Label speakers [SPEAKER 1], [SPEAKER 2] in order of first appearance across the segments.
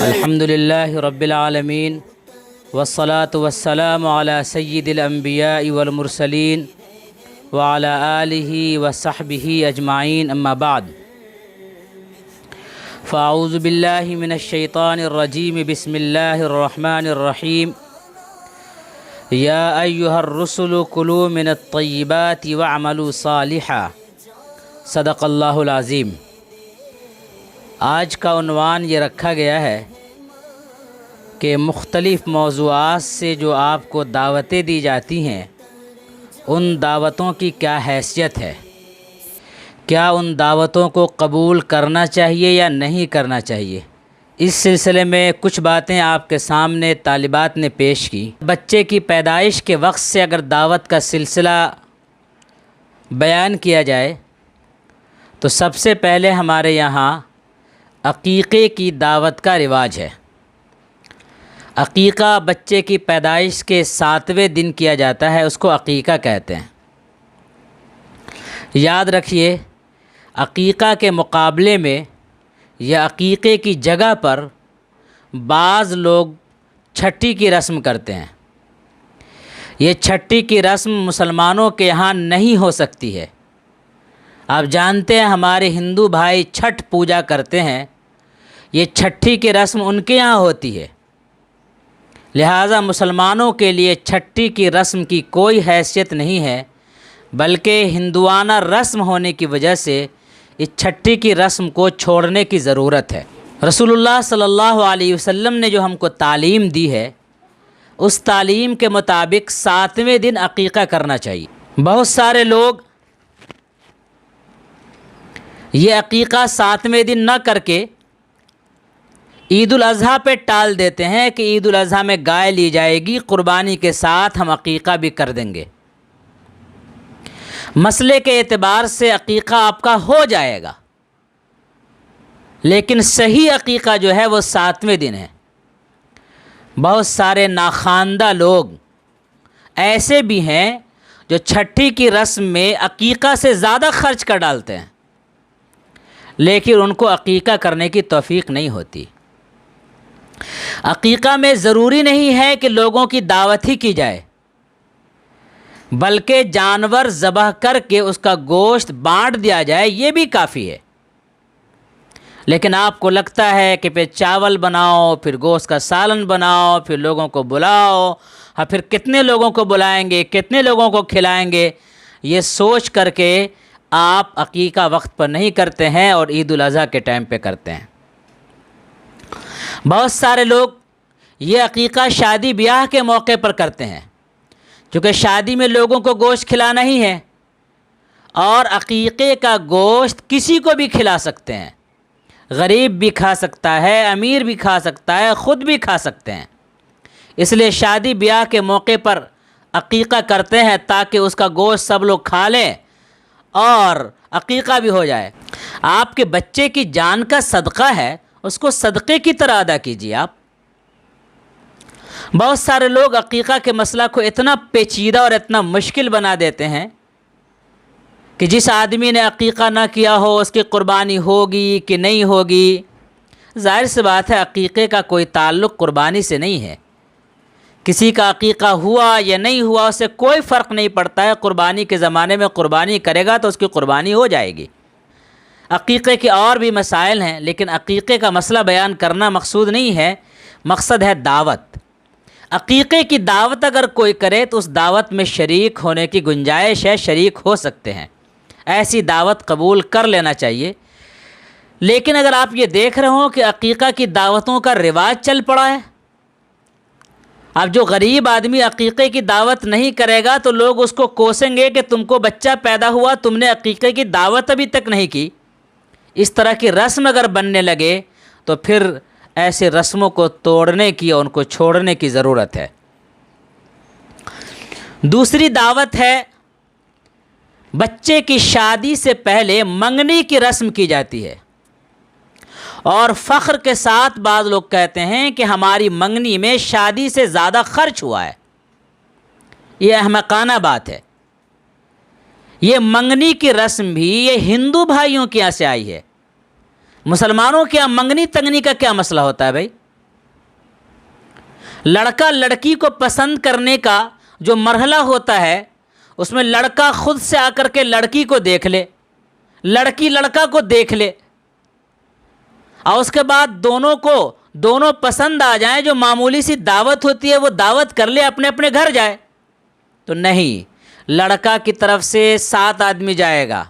[SPEAKER 1] الحمدللہ رب العالمین والصلاة والسلام علی سید الانبیاء والمرسلین وعلی آلہ وصحبہ اجمعین اما بعد فاعوذ باللہ من الشیطان الرجیم بسم اللہ الرحمن الرحیم یا ایہا الرسل کلوا من الطیبات واعملوا صالحا صدق اللہ العظیم۔ آج کا عنوان یہ رکھا گیا ہے کہ مختلف موضوعات سے جو آپ کو دعوتیں دی جاتی ہیں ان دعوتوں کی کیا حیثیت ہے، کیا ان دعوتوں کو قبول کرنا چاہیے یا نہیں کرنا چاہیے۔ اس سلسلے میں کچھ باتیں آپ کے سامنے طالبات نے پیش کی۔ بچے کی پیدائش کے وقت سے اگر دعوت کا سلسلہ بیان کیا جائے تو سب سے پہلے ہمارے یہاں عقیقے کی دعوت کا رواج ہے۔ عقیقہ بچے کی پیدائش کے 7ویں دن کیا جاتا ہے، اس کو عقیقہ کہتے ہیں۔ یاد رکھیے، عقیقہ کے مقابلے میں یا عقیقے کی جگہ پر بعض لوگ چھٹی کی رسم کرتے ہیں۔ یہ چھٹی کی رسم مسلمانوں کے یہاں نہیں ہو سکتی ہے۔ آپ جانتے ہیں ہمارے ہندو بھائی چھٹ پوجا کرتے ہیں، یہ چھٹی کی رسم ان کے یہاں ہوتی ہے، لہٰذا مسلمانوں کے لیے چھٹی کی رسم کی کوئی حیثیت نہیں ہے، بلکہ ہندوانہ رسم ہونے کی وجہ سے اس چھٹی کی رسم کو چھوڑنے کی ضرورت ہے۔ رسول اللہ صلی اللہ علیہ وسلم نے جو ہم کو تعلیم دی ہے اس تعلیم کے مطابق 7ویں دن عقیقہ کرنا چاہیے۔ بہت سارے لوگ یہ عقیقہ 7ویں دن نہ کر کے عید الاضحیٰ پہ ٹال دیتے ہیں کہ عید الاضحیٰ میں گائے لی جائے گی، قربانی کے ساتھ ہم عقیقہ بھی کر دیں گے۔ مسئلے کے اعتبار سے عقیقہ آپ کا ہو جائے گا، لیکن صحیح عقیقہ جو ہے وہ 7ویں دن ہے۔ بہت سارے ناخواندہ لوگ ایسے بھی ہیں جو چھٹی کی رسم میں عقیقہ سے زیادہ خرچ کر ڈالتے ہیں، لیکن ان کو عقیقہ کرنے کی توفیق نہیں ہوتی۔ عقیقہ میں ضروری نہیں ہے کہ لوگوں کی دعوت ہی کی جائے، بلکہ جانور ذبح کر کے اس کا گوشت بانٹ دیا جائے، یہ بھی کافی ہے۔ لیکن آپ کو لگتا ہے کہ پھر چاول بناؤ، پھر گوشت کا سالن بناؤ، پھر لوگوں کو بلاؤ، اور پھر کتنے لوگوں کو بلائیں گے، کتنے لوگوں کو کھلائیں گے، یہ سوچ کر کے آپ عقیقہ وقت پر نہیں کرتے ہیں اور عید الاضحیٰ کے ٹائم پہ کرتے ہیں۔ بہت سارے لوگ یہ عقیقہ شادی بیاہ کے موقع پر کرتے ہیں، کیونکہ شادی میں لوگوں کو گوشت کھلانا ہی ہے، اور عقیقے کا گوشت کسی کو بھی کھلا سکتے ہیں، غریب بھی کھا سکتا ہے، امیر بھی کھا سکتا ہے، خود بھی کھا سکتے ہیں۔ اس لیے شادی بیاہ کے موقع پر عقیقہ کرتے ہیں تاکہ اس کا گوشت سب لوگ کھا لیں اور عقیقہ بھی ہو جائے۔ آپ کے بچے کی جان کا صدقہ ہے، اس کو صدقے کی طرح ادا کیجیے۔ آپ بہت سارے لوگ عقیقہ کے مسئلہ کو اتنا پیچیدہ اور اتنا مشکل بنا دیتے ہیں کہ جس آدمی نے عقیقہ نہ کیا ہو اس کی قربانی ہوگی کہ نہیں ہوگی۔ ظاہر سی بات ہے، عقیقے کا کوئی تعلق قربانی سے نہیں ہے۔ کسی کا عقیقہ ہوا یا نہیں ہوا اس سے کوئی فرق نہیں پڑتا ہے، قربانی کے زمانے میں قربانی کرے گا تو اس کی قربانی ہو جائے گی۔ عقیقے کے اور بھی مسائل ہیں، لیکن عقیقے کا مسئلہ بیان کرنا مقصود نہیں ہے، مقصد ہے دعوت۔ عقیقے کی دعوت اگر کوئی کرے تو اس دعوت میں شریک ہونے کی گنجائش ہے، شریک ہو سکتے ہیں، ایسی دعوت قبول کر لینا چاہیے۔ لیکن اگر آپ یہ دیکھ رہے ہوں کہ عقیقہ کی دعوتوں کا رواج چل پڑا ہے، اب جو غریب آدمی عقیقے کی دعوت نہیں کرے گا تو لوگ اس کو کوسیں گے کہ تم کو بچہ پیدا ہوا، تم نے عقیقے کی دعوت ابھی تک نہیں کی۔ اس طرح کی رسم اگر بننے لگے تو پھر ایسے رسموں کو توڑنے کی اور ان کو چھوڑنے کی ضرورت ہے۔ دوسری دعوت ہے، بچے کی شادی سے پہلے منگنی کی رسم کی جاتی ہے، اور فخر کے ساتھ بعض لوگ کہتے ہیں کہ ہماری منگنی میں شادی سے زیادہ خرچ ہوا ہے۔ یہ احمقانہ بات ہے۔ یہ منگنی کی رسم بھی یہ ہندو بھائیوں کے یہاں سے آئی ہے. مسلمانوں کے یہاں منگنی تنگنی کا کیا مسئلہ ہوتا ہے بھائی؟ لڑکا لڑکی کو پسند کرنے کا جو مرحلہ ہوتا ہے اس میں لڑکا خود سے آ کر کے لڑکی کو دیکھ لے، لڑکی لڑکا کو دیکھ لے، اور اس کے بعد دونوں پسند آ جائیں. جو معمولی سی دعوت ہوتی ہے وہ دعوت کر لے، اپنے اپنے گھر جائے. تو نہیں، لڑکا کی طرف سے 7 آدمی جائے گا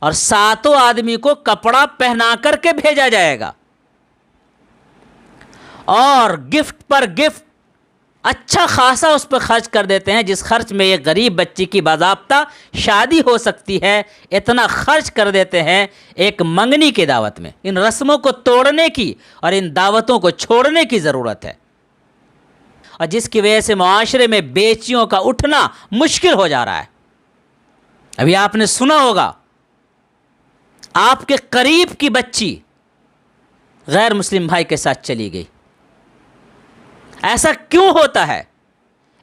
[SPEAKER 1] اور 7 آدمی کو کپڑا پہنا کر کے بھیجا جائے گا، اور گفٹ پر گفٹ اچھا خاصا اس پہ خرچ کر دیتے ہیں، جس خرچ میں ایک غریب بچی کی باضابطہ شادی ہو سکتی ہے. اتنا خرچ کر دیتے ہیں ایک منگنی کی دعوت میں. ان رسموں کو توڑنے کی اور ان دعوتوں کو چھوڑنے کی ضرورت ہے، اور جس کی وجہ سے معاشرے میں بیچیوں کا اٹھنا مشکل ہو جا رہا ہے. ابھی آپ نے سنا ہوگا آپ کے قریب کی بچی غیر مسلم بھائی کے ساتھ چلی گئی. ایسا کیوں ہوتا ہے؟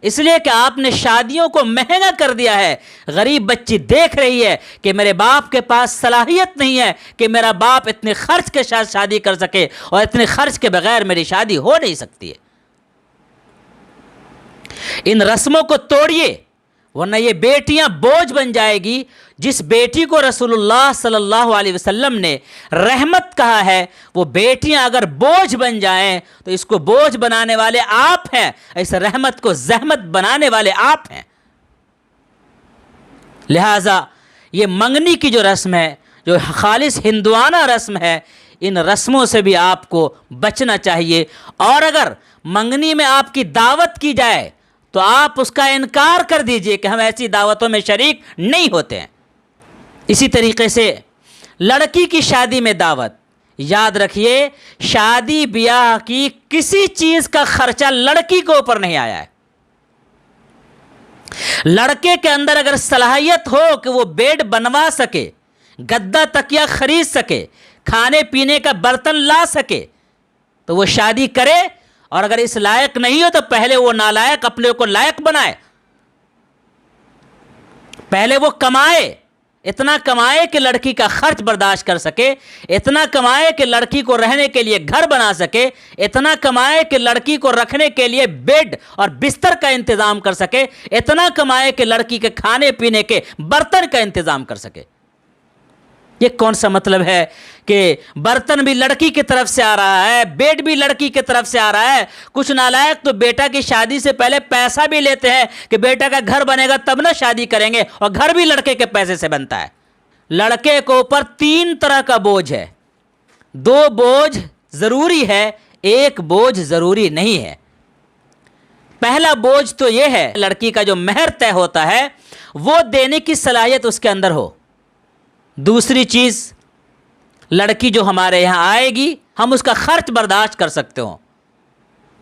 [SPEAKER 1] اس لیے کہ آپ نے شادیوں کو مہنگا کر دیا ہے. غریب بچی دیکھ رہی ہے کہ میرے باپ کے پاس صلاحیت نہیں ہے کہ میرا باپ اتنے خرچ کے ساتھ شادی کر سکے، اور اتنے خرچ کے بغیر میری شادی ہو نہیں سکتی ہے. ان رسموں کو توڑیے، ورنہ یہ بیٹیاں بوجھ بن جائے گی. جس بیٹی کو رسول اللہ صلی اللہ علیہ وسلم نے رحمت کہا ہے، وہ بیٹیاں اگر بوجھ بن جائیں تو اس کو بوجھ بنانے والے آپ ہیں، اس رحمت کو زحمت بنانے والے آپ ہیں. لہٰذا یہ منگنی کی جو رسم ہے، جو خالص ہندوانہ رسم ہے، ان رسموں سے بھی آپ کو بچنا چاہیے. اور اگر منگنی میں آپ کی دعوت کی جائے تو آپ اس کا انکار کر دیجئے کہ ہم ایسی دعوتوں میں شریک نہیں ہوتے ہیں. اسی طریقے سے لڑکی کی شادی میں دعوت، یاد رکھیے شادی بیاہ کی کسی چیز کا خرچہ لڑکی کے اوپر نہیں آیا ہے. لڑکے کے اندر اگر صلاحیت ہو کہ وہ بیڈ بنوا سکے، گدا تکیا خرید سکے، کھانے پینے کا برتن لا سکے، تو وہ شادی کرے. اور اگر اس لائق نہیں ہو تو پہلے وہ نالائق اپنے کو لائق بنائے، پہلے وہ کمائے، اتنا کمائے کہ لڑکی کا خرچ برداشت کر سکے، اتنا کمائے کہ لڑکی کو رہنے کے لیے گھر بنا سکے، اتنا کمائے کہ لڑکی کو رکھنے کے لیے بیڈ اور بستر کا انتظام کر سکے، اتنا کمائے کہ لڑکی کے کھانے پینے کے برتن کا انتظام کر سکے. یہ کون سا مطلب ہے کہ برتن بھی لڑکی کی طرف سے آ رہا ہے، بیڈ بھی لڑکی کی طرف سے آ رہا ہے؟ کچھ نالائق تو بیٹا کی شادی سے پہلے پیسہ بھی لیتے ہیں کہ بیٹا کا گھر بنے گا تب نہ شادی کریں گے، اور گھر بھی لڑکے کے پیسے سے بنتا ہے. لڑکے کے اوپر 3 طرح کا بوجھ ہے. 2 بوجھ ضروری ہے، 1 بوجھ ضروری نہیں ہے. پہلا بوجھ تو یہ ہے لڑکی کا جو مہر طے ہوتا ہے وہ دینے کی صلاحیت اس کے اندر ہو. دوسری چیز، لڑکی جو ہمارے یہاں آئے گی ہم اس کا خرچ برداشت کر سکتے ہوں،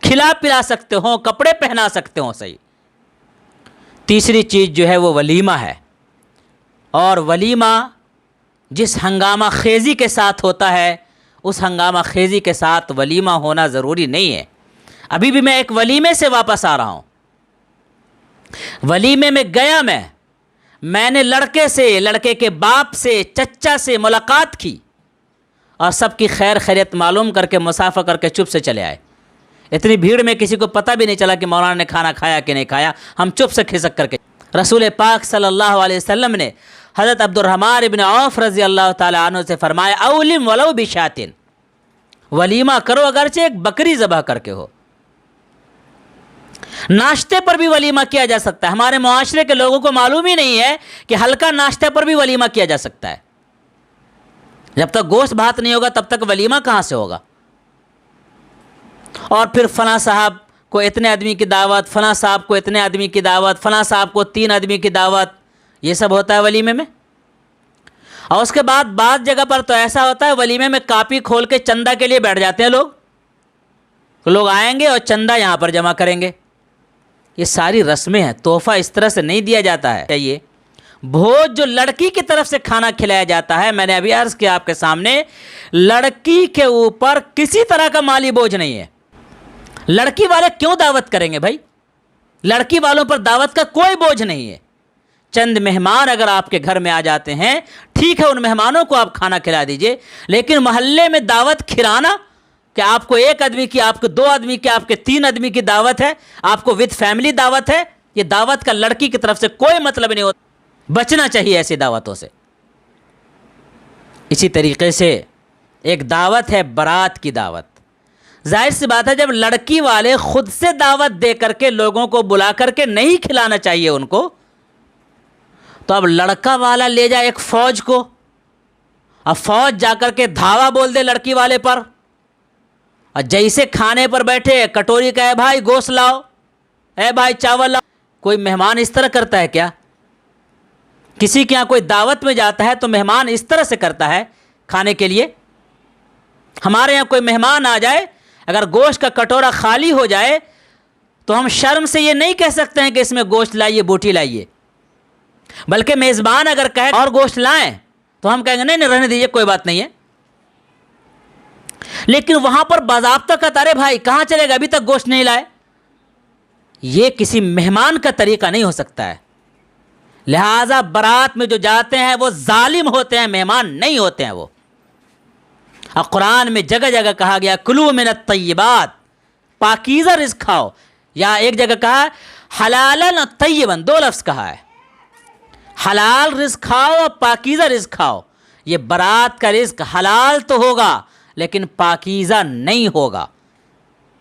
[SPEAKER 1] کھلا پلا سکتے ہوں، کپڑے پہنا سکتے ہوں، صحیح. تیسری چیز جو ہے وہ ولیمہ ہے، اور ولیمہ جس ہنگامہ خیزی کے ساتھ ہوتا ہے اس ہنگامہ خیزی کے ساتھ ولیمہ ہونا ضروری نہیں ہے. ابھی بھی میں ایک ولیمے سے واپس آ رہا ہوں. ولیمے میں گیا میں نے لڑکے سے، لڑکے کے باپ سے، چچا سے ملاقات کی اور سب کی خیر خیریت معلوم کر کے مسافہ کر کے چپ سے چلے آئے. اتنی بھیڑ میں کسی کو پتہ بھی نہیں چلا کہ مولانا نے کھانا کھایا کہ نہیں کھایا. ہم چپ سے کھسک کر کے رسول پاک صلی اللہ علیہ وسلم نے حضرت عبد الرحمن ابن عوف رضی اللہ تعالیٰ عنہ سے فرمایا اولم ولو بشاتن، ولیمہ کرو اگرچہ ایک بکری ذبح کر کے ہو. ناشتے پر بھی ولیمہ کیا جا سکتا ہے. ہمارے معاشرے کے لوگوں کو معلوم ہی نہیں ہے کہ ہلکا ناشتے پر بھی ولیمہ کیا جا سکتا ہے. جب تک گوشت بھات نہیں ہوگا تب تک ولیمہ کہاں سے ہوگا؟ اور پھر فلاں صاحب کو اتنے آدمی کی دعوت، فلاں صاحب کو اتنے آدمی کی دعوت، فلاں صاحب کو 3 آدمی کی دعوت، یہ سب ہوتا ہے ولیمے میں. اور اس کے بعد بعض جگہ پر تو ایسا ہوتا ہے ولیمے میں کاپی کھول کے چندہ کے لیے بیٹھ جاتے ہیں لوگ آئیں گے اور چندہ یہاں پر جمع کریں گے. یہ ساری رسمیں ہیں. تحفہ اس طرح سے نہیں دیا جاتا ہے. یہ بھوج جو لڑکی کی طرف سے کھانا کھلایا جاتا ہے، میں نے ابھی عرض کیا آپ کے سامنے، لڑکی کے اوپر کسی طرح کا مالی بوجھ نہیں ہے. لڑکی والے کیوں دعوت کریں گے بھائی؟ لڑکی والوں پر دعوت کا کوئی بوجھ نہیں ہے. چند مہمان اگر آپ کے گھر میں آ جاتے ہیں، ٹھیک ہے، ان مہمانوں کو آپ کھانا کھلا دیجئے، لیکن محلے میں دعوت کھلانا کہ آپ کو 1 آدمی کی، آپ کو 2 آدمی کی، آپ کے 3 آدمی کی دعوت ہے، آپ کو وتھ فیملی دعوت ہے، یہ دعوت کا لڑکی کی طرف سے کوئی مطلب نہیں ہوتا، بچنا چاہیے ایسی دعوتوں سے۔ اسی طریقے سے ایک دعوت ہے بارات کی دعوت۔ ظاہر سی بات ہے، جب لڑکی والے خود سے دعوت دے کر کے لوگوں کو بلا کر کے نہیں کھلانا چاہیے ان کو، تو اب لڑکا والا لے جائے ایک فوج کو، اب فوج جا کر کے دھاوا بول دے لڑکی والے پر، اور جیسے کھانے پر بیٹھے کٹوری کا اے بھائی گوشت لاؤ، اے بھائی چاول لاؤ۔ کوئی مہمان اس طرح کرتا ہے کیا؟ کسی کے یہاں کوئی دعوت میں جاتا ہے تو مہمان اس طرح سے کرتا ہے کھانے کے لیے؟ ہمارے یہاں کوئی مہمان آ جائے، اگر گوشت کا کٹورا خالی ہو جائے تو ہم شرم سے یہ نہیں کہہ سکتے ہیں کہ اس میں گوشت لائیے، بوٹی لائیے، بلکہ میزبان اگر کہے اور گوشت لائیں تو ہم کہیں گے نہیں رہنے دیجیے، کوئی بات نہیں ہے۔ لیکن وہاں پر باضابطہ کہتا ارے بھائی کہاں چلے گا، ابھی تک گوشت نہیں لائے۔ یہ کسی مہمان کا طریقہ نہیں ہو سکتا ہے۔ لہٰذا بارات میں جو جاتے ہیں وہ ظالم ہوتے ہیں، مہمان نہیں ہوتے ہیں وہ۔ اور قرآن میں جگہ جگہ کہا گیا کلوا من الطیبات، پاکیزہ رزق کھاؤ، یا ایک جگہ کہا حلالا طیبا، 2 لفظ کہا ہے، حلال رزق کھاؤ اور پاکیزہ رزق کھاؤ۔ یہ بارات کا رزق حلال تو ہوگا لیکن پاکیزہ نہیں ہوگا۔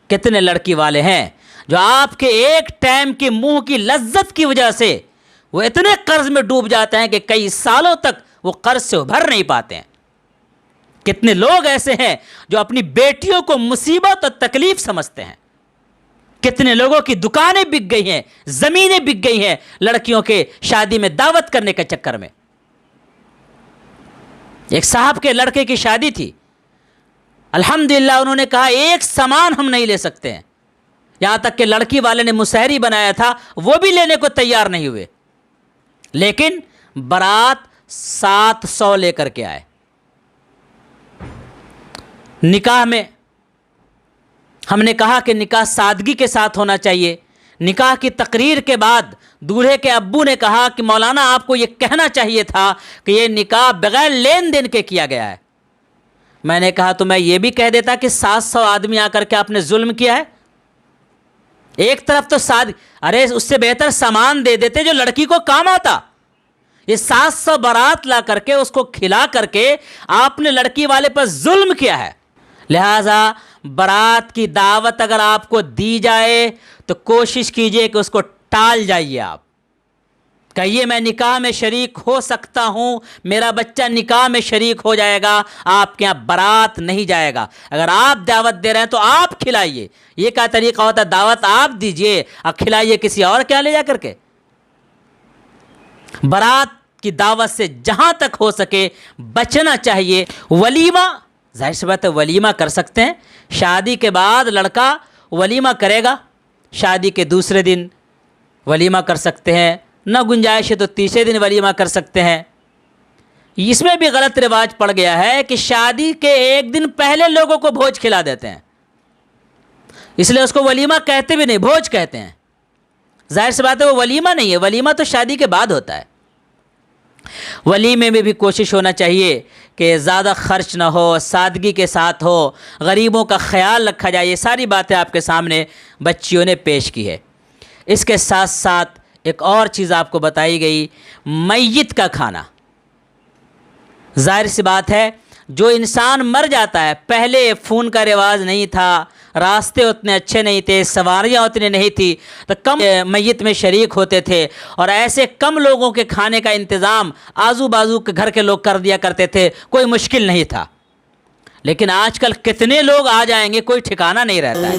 [SPEAKER 1] کتنے لڑکی والے ہیں جو آپ کے ایک ٹائم کی منہ کی لذت کی وجہ سے وہ اتنے قرض میں ڈوب جاتے ہیں کہ کئی سالوں تک وہ قرض سے ابھر نہیں پاتے ہیں۔ کتنے لوگ ایسے ہیں جو اپنی بیٹیوں کو مصیبت اور تکلیف سمجھتے ہیں۔ کتنے لوگوں کی دکانیں بک گئی ہیں، زمینیں بک گئی ہیں لڑکیوں کے شادی میں دعوت کرنے کے چکر میں۔ ایک صاحب کے لڑکے کی شادی تھی، الحمدللہ انہوں نے کہا ایک سامان ہم نہیں لے سکتے ہیں، یہاں تک کہ لڑکی والے نے مسحری بنایا تھا وہ بھی لینے کو تیار نہیں ہوئے، لیکن بارات 700 لے کر کے آئے۔ نکاح میں ہم نے کہا کہ نکاح سادگی کے ساتھ ہونا چاہیے۔ نکاح کی تقریر کے بعد دولہے کے ابو نے کہا کہ مولانا آپ کو یہ کہنا چاہیے تھا کہ یہ نکاح بغیر لین دین کے کیا گیا ہے۔ میں نے کہا تو میں یہ بھی کہہ دیتا کہ 700 آدمی آ کر کے آپ نے ظلم کیا ہے۔ ایک طرف تو ارے اس سے بہتر سامان دے دیتے جو لڑکی کو کام آتا۔ یہ 700 بارات لا کر کے اس کو کھلا کر کے آپ نے لڑکی والے پر ظلم کیا ہے۔ لہٰذا بارات کی دعوت اگر آپ کو دی جائے تو کوشش کیجئے کہ اس کو ٹال جائیے۔ آپ کہیے میں نکاح میں شریک ہو سکتا ہوں، میرا بچہ نکاح میں شریک ہو جائے گا، آپ کے یہاں بارات نہیں جائے گا۔ اگر آپ دعوت دے رہے ہیں تو آپ کھلائیے۔ یہ کیا طریقہ ہوتا ہے؟ دعوت آپ دیجئے اور کھلائیے کسی اور کیا لے جا کر کے۔ بارات کی دعوت سے جہاں تک ہو سکے بچنا چاہیے۔ ولیمہ، ظاہر سی بات ہے ولیمہ کر سکتے ہیں، شادی کے بعد لڑکا ولیمہ کرے گا، شادی کے دوسرے دن ولیمہ کر سکتے ہیں، نہ گنجائش ہے تو تیسرے دن ولیمہ کر سکتے ہیں۔ اس میں بھی غلط رواج پڑ گیا ہے کہ شادی کے 1 دن پہلے لوگوں کو بھوج کھلا دیتے ہیں، اس لیے اس کو ولیمہ کہتے بھی نہیں، بھوج کہتے ہیں۔ ظاہر سی بات ہے وہ ولیمہ نہیں ہے، ولیمہ تو شادی کے بعد ہوتا ہے۔ ولیمے میں بھی کوشش ہونا چاہیے کہ زیادہ خرچ نہ ہو، سادگی کے ساتھ ہو، غریبوں کا خیال رکھا جائے۔ یہ ساری باتیں آپ کے سامنے بچیوں نے پیش کی ہے۔ اس کے ساتھ ساتھ ایک اور چیز آپ کو بتائی گئی، میت کا کھانا۔ ظاہر سی بات ہے جو انسان مر جاتا ہے، پہلے فون کا رواج نہیں تھا، راستے اتنے اچھے نہیں تھے، سواریاں اتنی نہیں تھی، تو کم میت میں شریک ہوتے تھے، اور ایسے کم لوگوں کے کھانے کا انتظام آزو بازو کے گھر کے لوگ کر دیا کرتے تھے، کوئی مشکل نہیں تھا۔ لیکن آج کل کتنے لوگ آ جائیں گے کوئی ٹھکانہ نہیں رہتا ہے۔